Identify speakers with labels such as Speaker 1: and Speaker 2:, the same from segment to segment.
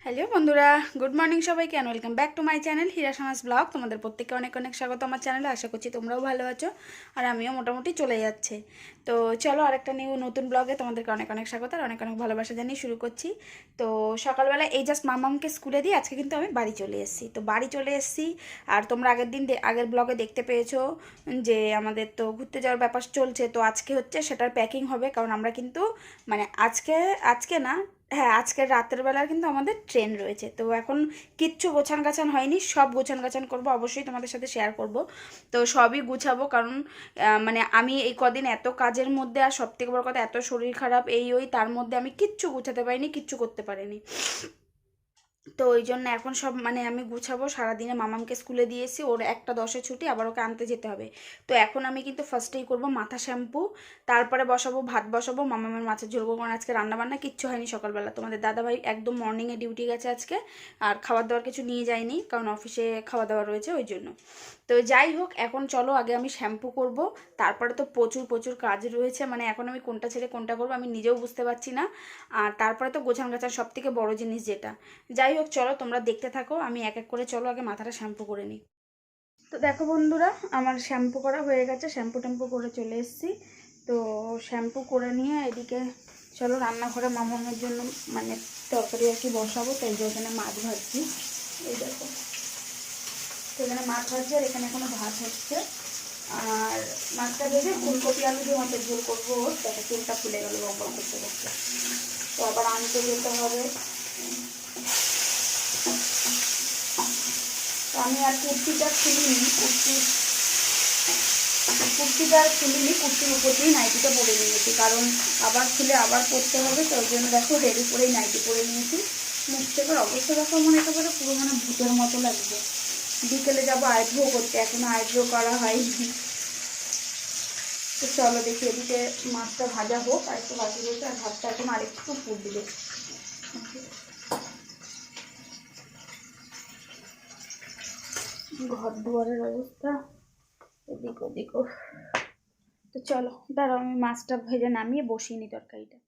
Speaker 1: Hello বন্ধুরা, good morning সবাইকে and welcome back to my channel Hira Samaj blog. তোমাদের প্রত্যেককে অনেক অনেক স্বাগত আমার চ্যানেলে। আশা করছি তোমরাও ভালো আছো আর আমিও মোটামুটি চলে যাচ্ছে। তো চলো আরেকটা নতুন ব্লগে তোমাদেরকে অনেক অনেক স্বাগত আর অনেক অনেক ভালোবাসা জানিয়ে শুরু করছি। তো সকালবেলা এই জাস্ট মামামকে স্কুলে দিয়ে আজকে কিন্তু আমি বাড়ি চলে এসেছি। তো বাড়ি চলে এসেছি আর তোমরা আগের ব্লগে দেখতে পেয়েছো যে আমাদের তো ঘুরতে যাওয়ার ব্যাপার চলছে। তো আজকে হচ্ছে সেটার প্যাকিং হবে, কারণ আমরা কিন্তু মানে আজকে না, হ্যাঁ আজকের রাতের বেলার কিন্তু আমাদের ট্রেন রয়েছে। তো এখন কিচ্ছু গোছান গাছান হয়নি, সব গোছান গাছান করবো, অবশ্যই তোমাদের সাথে শেয়ার করব। তো সবই গুছাবো, কারণ মানে আমি এই কদিন এত কাজের মধ্যে আর সবথেকে বড় কথা এত শরীর খারাপ এই ওই, তার মধ্যে আমি কিচ্ছু গুছাতে পারিনি, কিচ্ছু করতে পারিনি। তো ওই জন্য এখন সব মানে আমি গুছাবো। সারাদিনে মামামকে স্কুলে দিয়ে এসেছি, ওর 1টা 10-এ ছুটি, আবার ওকে আনতে যেতে হবে। তো এখন আমি কিন্তু ফার্স্টেই করব মাথা শ্যাম্পু, তারপরে বসাবো ভাত, বসাবো মামামের মাছের ঝোল করবো। কারণ আজকে রান্নাবান্না কিচ্ছু হয়নি সকালবেলা। তোমাদের দাদাভাই একদম মর্নিংয়ে ডিউটি গেছে আজকে, আর খাবার দাবার কিছু নিয়ে যায়নি, কারণ অফিসে খাওয়া দাওয়া রয়েছে ওই জন্য। তো যাই হোক, এখন চলো আগে আমি শ্যাম্পু করব, তারপরে তো প্রচুর প্রচুর কাজ রয়েছে। মানে এখন আমি কোনটা ছেড়ে কোনটা করবো আমি নিজেও বুঝতে পারছি না। আর তারপরে তো গোছান গাছান সব থেকে বড় জিনিস যেটা। যাই হোক চলো তোমরা দেখতে থাকো, আমি এক এক করে চলো আগে মাথাটা শ্যাম্পু করে নিই। তো দেখো বন্ধুরা, আমার শ্যাম্পু করা হয়ে গেছে, শ্যাম্পু ট্যাম্পু করে চলে এসেছি। তো শ্যাম্পু করে নিয়ে এদিকে চলো রান্নাঘরে মামার জন্য মানে তরকারি আর কি বসাবো। তাই যে ওখানে মাছ ভাজছি, এই দেখো। তো এখানে মাছ ভাজছি আর এখানে এখনো ভাত হচ্ছে। আর মাছটা ভেজে ফুলকপি আলু দিয়ে মাছের ঝোল করবো। দেখো চুলটা ফুলে গেল লম্বা করতে করতে। তো আবার আনতে যেতে হবে। তো আমি আর কুর্তিটা খুলিনি, কুর্তির উপর দিয়েই নাইটিটা পরে নিয়েছি, কারণ আবার খুলে আবার পরতে হবে। তো ওই জন্য দেখো এর উপরেই নাইটি পরে নিয়েছি। মুখ থেকে অবস্থা দেখো মনে একেবারে পুরো মানে ভূতের মতো লাগবে। বিকেলে যাবো আইব্রো করতে, এখনো আইব্রো করা হয়নি। তো চলো দেখি, এদিকে মাছটা ভাজা হোক আর একটু বাকি রয়েছে, আর ভাতটা এখন আরেকটু ফুটবে। ঘর দুয়ারের অবস্থা এদিক ওদিক। তো চলো দাঁড়াও, আমি মাছটা ভেজে নামিয়ে বসিয়ে নি তরকারিটা।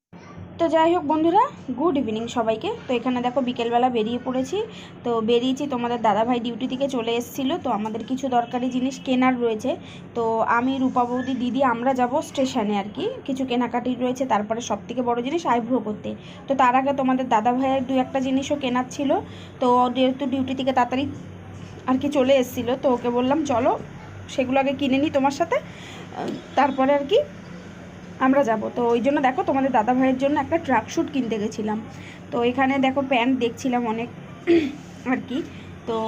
Speaker 1: তো যাই হোক বন্ধুরা, গুড ইভিনিং সবাইকে। তো এখানে দেখো বিকেলবেলা বেরিয়ে পড়েছি। তো বেরিয়েছি, তোমাদের দাদাভাই ডিউটি থেকে চলে এসেছিলো। তো আমাদের কিছু দরকারি জিনিস কেনার রয়েছে। তো আমি রূপা বৌদি দিদি আমরা যাব স্টেশনে আর কি, কিছু কেনাকাটি রয়েছে। তারপরে সবথেকে বড় জিনিস আইব্রো করতে। তো তার আগে তোমাদের দাদাভাইয়ের 2-1টা জিনিসও কেনার ছিল। তো যেহেতু ডিউটি থেকে তাড়াতাড়ি আর কি চলে এসেছিলো, তো ওকে বললাম চলো সেগুলো আগে কিনে নিই তোমার সাথে, তারপরে আর কি আমরা যাব। তো ওই জন্য দেখো তোমাদের দাদা ভাইয়ের জন্য একটা ট্রাক শ্যুট কিনতে গেছিলাম। তো এখানে দেখো প্যান্ট দেখছিলাম অনেক আর কি। তো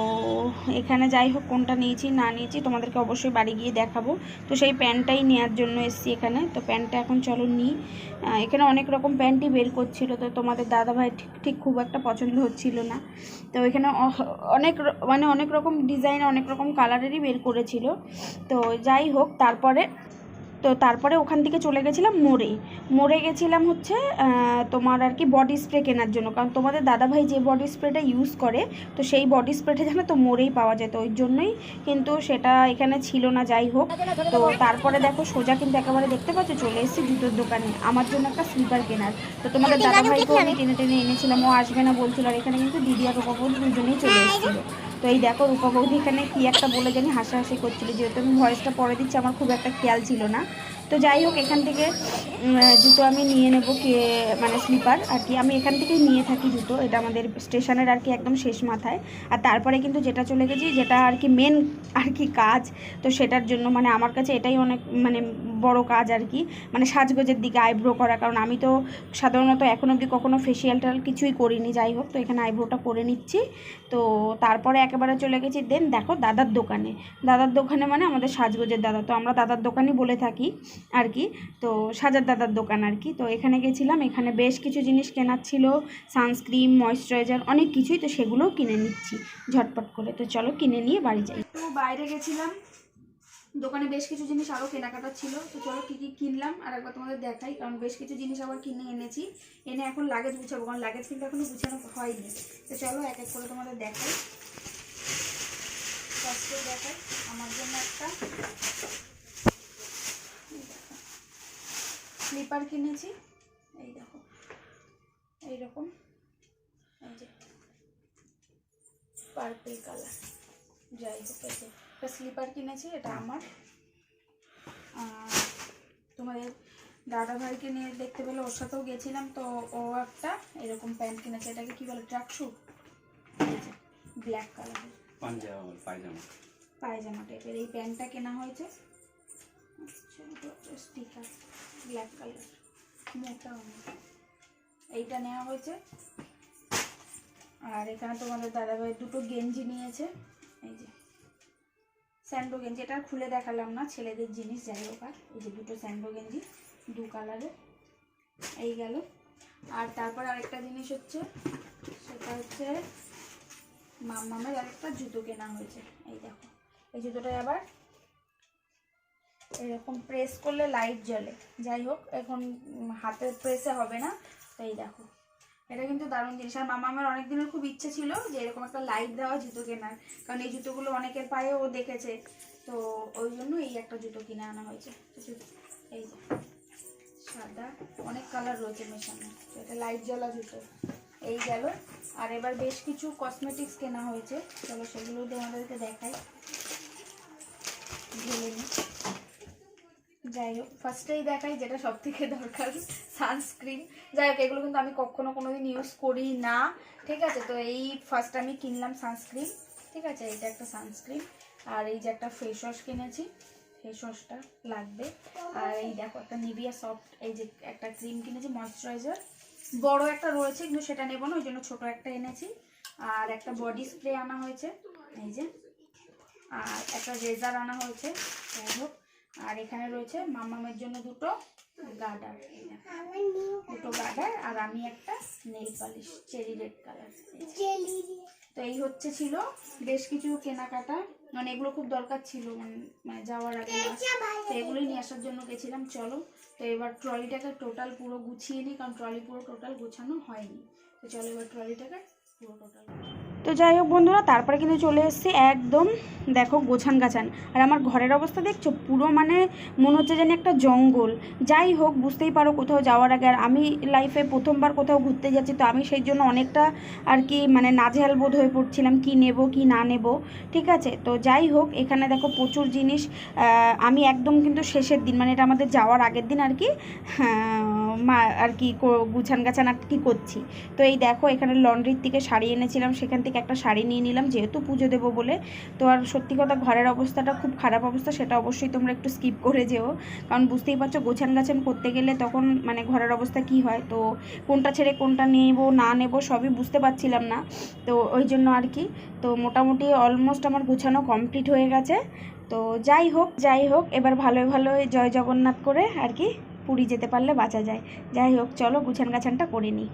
Speaker 1: এখানে যাই হোক কোনটা নিয়েছি না নিয়েছি তোমাদেরকে অবশ্যই বাড়ি গিয়ে দেখাবো। তো সেই প্যান্টটাই নেওয়ার জন্য এসেছি এখানে। তো প্যান্টটা এখন চলো নিই। এখানে অনেক রকম প্যান্টই বের করছিল, তো তোমাদের দাদা ভাই ঠিক ঠিক খুব একটা পছন্দ হচ্ছিল না। তো এখানে অনেক রকম ডিজাইন অনেক রকম কালারেরই বের করেছিল। তো যাই হোক তারপরে ওখান থেকে চলে গেছিলাম মোড়ে গেছিলাম হচ্ছে তোমার আর কি বডি স্প্রে কেনার জন্য, কারণ তোমাদের দাদাভাই যে বডি স্প্রেটা ইউজ করে, তো সেই বডি স্প্রেটা যেন তো মোড়েই পাওয়া যায়। তো ওই জন্যই কিন্তু সেটা এখানে ছিল না। যাই হোক, তো তারপরে দেখো সোজা কিন্তু একেবারে দেখতে পাচ্ছ চলে এসেছি জুতোর দোকানে আমার জন্য একটা স্লিপার কেনার। তো তোমাদের দাদাভাইকেও আমি টেনে টেনে এনেছিলাম, ও আসবে না বলছিল। আর এখানে কিন্তু দিদি আর রূপা বৌদি দুজনেই চলে এসেছিলো। তো এই দেখো রূপা বৌদি এখানে কী একটা বলে জানি হাসাহাসি করছিল, যেহেতু আমি ভয়েসটা পরে দিচ্ছি আমার খুব একটা খেয়াল ছিল না। তো যাই হোক, এখান থেকে জুতো আমি নিয়ে নেব মানে স্লিপার আর কি। আমি এখান থেকেই নিয়ে থাকি জুতো, এটা আমাদের স্টেশনের আর কি একদম শেষ মাথায়। আর তারপরে কিন্তু যেটা চলে গেছি, যেটা আর কি মেন আর কি কাজ, তো সেটার জন্য মানে আমার কাছে এটাই অনেক মানে বড় কাজ আর কি, মানে সাজগোজের দিকে আইব্রো করা। কারণ আমি তো সাধারণত এখন অবধি কখনো ফেসিয়াল টাল কিছুই করিনি। যাই হোক, তো এখানে আইব্রোটা করে নিচ্ছি। তো তারপরে একেবারে চলে গেছি দেন দেখো দাদার দোকানে মানে আমাদের সাজগোজের দাদা, তো আমরা দাদার দোকানই বলে থাকি আর কি। তো সাজার দাদার দোকান আর কি। তো এখানে গেছিলাম, এখানে বেশ কিছু জিনিস কেনার ছিল, সানস্ক্রিন, ময়েশ্চারাইজার, অনেক কিছুই। তো সেগুলোও কিনে নিচ্ছি ঝটপট করে। তো চলো কিনে নিয়ে বাড়ি যাই। তো বাইরে গেছিলাম, দোকানে বেশ কিছু জিনিস আরও কেনাকাটা ছিল। তো চলো কী কী কিনলাম আর একবার তোমাদের দেখাই, কারণ বেশ কিছু জিনিস আবার কিনে এনেছি। এনে এখন লাগেজ গুছাবো, কারণ লাগেজ কিন্তু এখনও গুছানো হয়নি। তো চলো এক এক করে তোমাদের দেখাই। ফার্স্টে দেখাই আমার জন্য একটা স্লিপার কিনেছি। এই দেখো এইরকম, এই যে পার্পল কালার। যাই হোক, একটা স্লিপার কিনেছি, এটা আমার। তোমাদের দাদা ভাইকে নিয়ে দেখতে পেলে ওর সাথেও গেছিলাম, তো ও একটা এরকম প্যান্ট কিনেছে, এটাকে কি বলে, ট্র্যাক স্যুট, ব্ল্যাক কালারের পায়জামা টাইপের। এই প্যান্টটা কেনা হয়েছে, স্টিকার ব্ল্যাক কালার, মোটা অনেক। এইটা নেওয়া হয়েছে। আর এখানে তোমাদের দাদাভাই দুটো গেঞ্জি নিয়েছে, এই যে স্যান্ডো গেঞ্জি, এটা খুলে দেখালাম না, ছেলেদের জিনিস, যাই হোক। আর এই যে দুটো স্যান্ডো গেঞ্জি 2 কালারের, এই গেল। আর তারপর আরেকটা জিনিস হচ্ছে, সেটা হচ্ছে মামামের আরেকটা জুতো কেনা হয়েছে। এই দেখো, এই জুতোটা আবার এরকম প্রেস করলে লাইট জ্বলে। যাই হোক, এখন হাতের প্রেসে হবে না, তো এই দেখো, এটা কিন্তু দারুণ জিনিস। আর মামামের অনেক দিনের খুব ইচ্ছে ছিল যে এরকম একটা লাইট দেওয়া জুতো কেনার, কারণ এই জুতোগুলো অনেকের পায়ে ও দেখেছে, তো ওই জন্য এই একটা জুতো কিনে আনা হয়েছে। এই যে সাদা, অনেক কালার রয়েছে মেশানো, এটা লাইট জ্বলা জুতো। এই গেল। আর এবার বেশ কিছু কসমেটিক্স কেনা হয়েছে, চলো সেগুলো আমাদেরকে দেখাই, ঢেলে নিই। যাই হোক, ফার্স্টেই দেখাই যেটা সব থেকে দরকার, সানস্ক্রিন। যাই হোক, এগুলো কিন্তু আমি কোনোদিন ইউজ করি না, ঠিক আছে। তো এই ফার্স্ট আমি কিনলাম সানস্ক্রিন, ঠিক আছে। এইটা একটা সানস্ক্রিন। আর এই যে একটা ফেস ওয়াশ কিনেছি, ফেস ওয়াশটা লাগবে। আর এই দেখো একটা নিভিয়া সফট, এই যে একটা ক্রিম কিনেছি, ময়শ্চারাইজার। বড় একটা রয়েছে কিন্তু সেটা নেবো না, ওই জন্য ছোটো একটা এনেছি। আর একটা বডি স্প্রে আনা হয়েছে, এই যে। আর একটা রেজার আনা হয়েছে, যাই হোক। আর এখানে রয়েছে মামামের জন্য দুটো গার্ডার, দুটো গার্ডার। আর আমি একটা nail polish, cherry red colour. তো এই হচ্ছে ছিল বেশ কিছু কেনাকাটা, মানে এগুলো খুব দরকার ছিল মানে যাওয়ার আগে, তো এগুলোই নিয়ে আসার জন্য গেছিলাম। চলো, তো এবার ট্রলিটাকে টোটাল পুরো গুছিয়ে নিই, কারণ ট্রলি পুরো টোটাল গোছানো হয়নি। তো চলো এবার ট্রলিটাকে পুরো টোটাল। তো যাই হোক বন্ধুরা, তারপরে কিন্তু চলে এসেছি একদম, দেখো গোছান গাছান। আর আমার ঘরের অবস্থা দেখছো, পুরো মানে মনে হচ্ছে যেন একটা জঙ্গল। যাই হোক, বুঝতেই পারো কোথাও যাওয়ার আগে, আর আমি লাইফে প্রথমবার কোথাও ঘুরতে যাচ্ছি, তো আমি সেই জন্য অনেকটা আর কি মানে নাজেহাল বোধ হয়ে পড়ছিলাম, কি নেব কি না নেব, ঠিক আছে। তো যাই হোক, এখানে দেখো প্রচুর জিনিস। আমি একদম কিন্তু শেষের দিন, মানে এটা আমাদের যাওয়ার আগের দিন আর কি, আর কি গুছান গাছান আর কি করছি। তো এই দেখো, এখানে লন্ড্রির থেকে শাড়ি এনেছিলাম, সেখান থেকে একটা শাড়ি নিয়ে নিলাম, যেহেতু পুজো দেবো বলে। তো আর সত্যি কথা, ঘরের অবস্থাটা খুব খারাপ অবস্থা, সেটা অবশ্যই তোমরা একটু স্কিপ করে যেও, কারণ বুঝতেই পারছো গোছান গাছান করতে গেলে তখন মানে ঘরের অবস্থা কি হয়, তো কোনটা ছেড়ে কোনটা নেব না নেব সবই বুঝতে পারছিলাম না, তো ওই জন্য আর কি। তো মোটামুটি অলমোস্ট আমার গুছানো কমপ্লিট হয়ে গেছে। তো যাই হোক, এবার ভালোই জয় জগন্নাথ করে আর কি পুরী যেতে পারলে বাঁচা যায়। যাই হোক, চলো গুছান গাছানটা করে নিই।